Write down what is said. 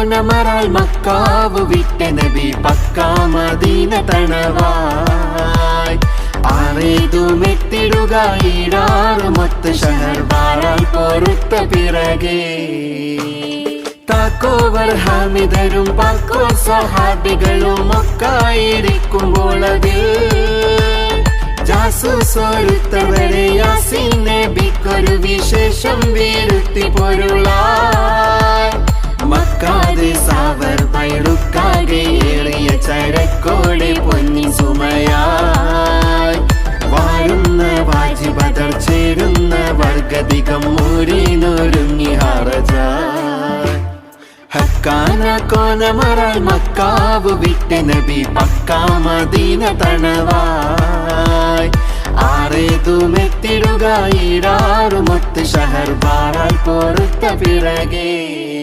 കോനമറാൽ macaw വിട്ട നബി പക്കാ മദീന തണവായി ആറേതുമെത്തിടുക ഈടാറുമൊത്ത് ഷഹർ ബാറാൽ പൊറുത്ത പിറകെ താക്കോവർ ഹാമിദരും പാക്കോ സഹാബികളും ഒക്കായിരിക്കുമ്പോൾ അതിൽ ജാസൂസൊരുത്തവരെ യാസീൻ നബിക്കൊരു വിശേഷം വീരുത്തി പൊരുളായി മക്കാതെ സാവർ പൈടുക്കാകെ ഏറിയ ചരക്കോടെ പൊന്നി സുമയായി വാഴുന്ന വാജിബദർ ചേരുന്ന വർഗധികം മൂരിനൊരുങ്ങി ഹറജായി ഹക്കാന കോനമറാൽ മക്കാവ് വിട്ട നബി പക്കാ മദീന തണവായി ആറേതുമെത്തിടുക ഈടാറുമൊത്ത് ഷഹർ ബാറാൽ പൊറുത്ത പിറകെ